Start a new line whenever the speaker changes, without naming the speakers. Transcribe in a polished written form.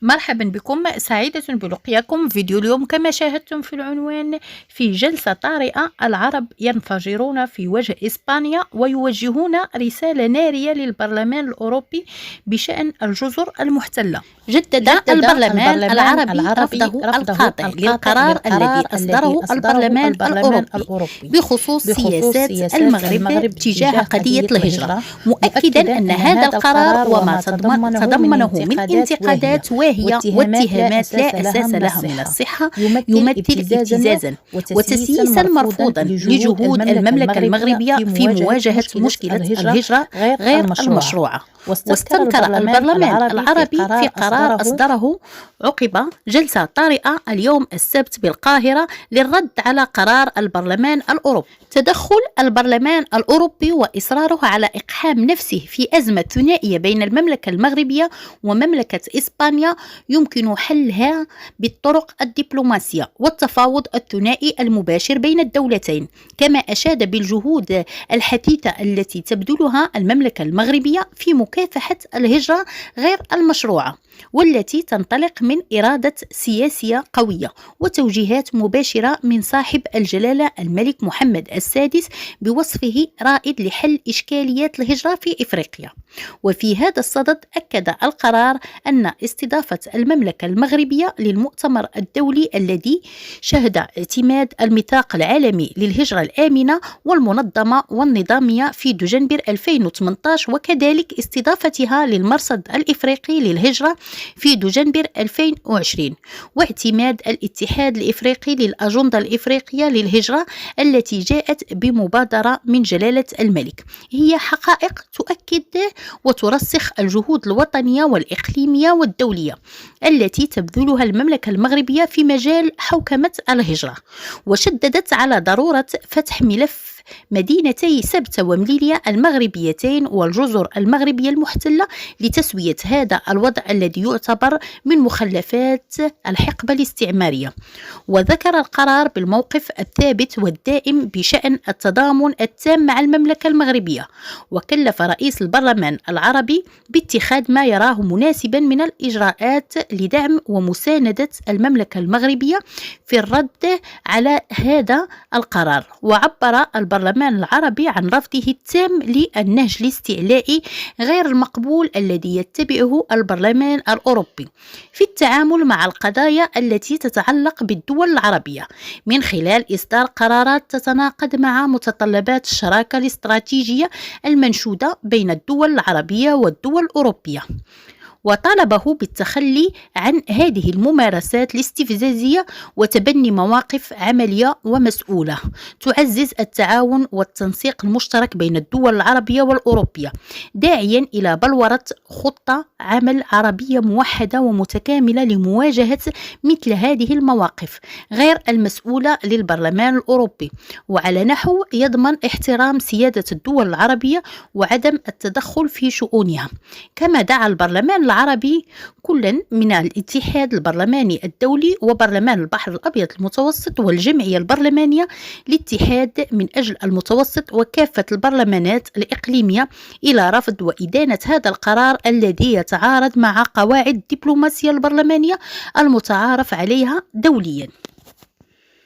مرحبا بكم، سعيدة بلقياكم. فيديو اليوم كما شاهدتم في العنوان: في جلسة طارئة العرب ينفجرون في وجه إسبانيا ويوجهون رسالة نارية للبرلمان الأوروبي بشأن الجزر المحتلة.
جدد البرلمان العربي رفضه القاطع للقرار الذي أصدره البرلمان الأوروبي بخصوص سياسات المغرب تجاه قضية الهجرة، مؤكدا أن هذا القرار وما تضمنه من انتقادات واهية واتهامات لا أساس لها من الصحة يمثل ابتزازا وتسييسا مرفوضا لجهود المملكة المغربية في مواجهة مشكلة الهجرة غير المشروعة. واستنكر البرلمان العربي في قرار أصدره عقب جلسة طارئة اليوم السبت بالقاهرة للرد على قرار البرلمان الأوروبي. تدخل البرلمان الأوروبي وإصراره على إقحام نفسه في أزمة ثنائية بين المملكة المغربية ومملكة إسبانيا يمكن حلها بالطرق الدبلوماسية والتفاوض الثنائي المباشر بين الدولتين، كما أشاد بالجهود الحثيثة التي تبذلها المملكة المغربية في مكافحة الهجرة غير المشروعة، والتي تنطلق من إرادة سياسية قوية وتوجيهات مباشرة من صاحب الجلالة الملك محمد السادس بوصفه رائد لحل إشكاليات الهجرة في إفريقيا. وفي هذا الصدد أكد القرار أن استضافة المملكة المغربية للمؤتمر الدولي الذي شهد اعتماد الميثاق العالمي للهجرة الآمنة والمنظمة والنظامية في دجنبر 2018، وكذلك استضافتها للمرصد الإفريقي للهجرة في دجنبر 2020، واعتماد الاتحاد الإفريقي للأجندة الإفريقية للهجرة التي جاءت بمبادرة من جلالة الملك، هي حقائق تؤكد وترسخ الجهود الوطنية والإقليمية والدولية التي تبذلها المملكة المغربية في مجال حوكمة الهجرة. وشددت على ضرورة فتح ملف مدينتي سبتة ومليليا المغربيتين والجزر المغربية المحتلة لتسوية هذا الوضع الذي يعتبر من مخلفات الحقبة الاستعمارية. وذكر القرار بالموقف الثابت والدائم بشأن التضامن التام مع المملكة المغربية، وكلف رئيس البرلمان العربي باتخاذ ما يراه مناسبا من الإجراءات لدعم ومساندة المملكة المغربية في الرد على هذا القرار. وعبر البرلمان العربي عن رفضه التام للنهج الاستعلائي غير المقبول الذي يتبعه البرلمان الأوروبي في التعامل مع القضايا التي تتعلق بالدول العربية، من خلال إصدار قرارات تتناقض مع متطلبات الشراكة الاستراتيجية المنشودة بين الدول العربية والدول الأوروبية. وطالبه بالتخلي عن هذه الممارسات الاستفزازية وتبني مواقف عملية ومسؤولة تعزز التعاون والتنسيق المشترك بين الدول العربية والأوروبية، داعيا إلى بلورة خطة عمل عربية موحدة ومتكاملة لمواجهة مثل هذه المواقف غير المسؤولة للبرلمان الأوروبي، وعلى نحو يضمن احترام سيادة الدول العربية وعدم التدخل في شؤونها. كما دعا البرلمان العربي كلا من الاتحاد البرلماني الدولي وبرلمان البحر الأبيض المتوسط والجمعية البرلمانية للاتحاد من أجل المتوسط وكافة البرلمانات الإقليمية إلى رفض وإدانة هذا القرار الذي يتعارض مع قواعد الدبلوماسية البرلمانية المتعارف عليها دوليا.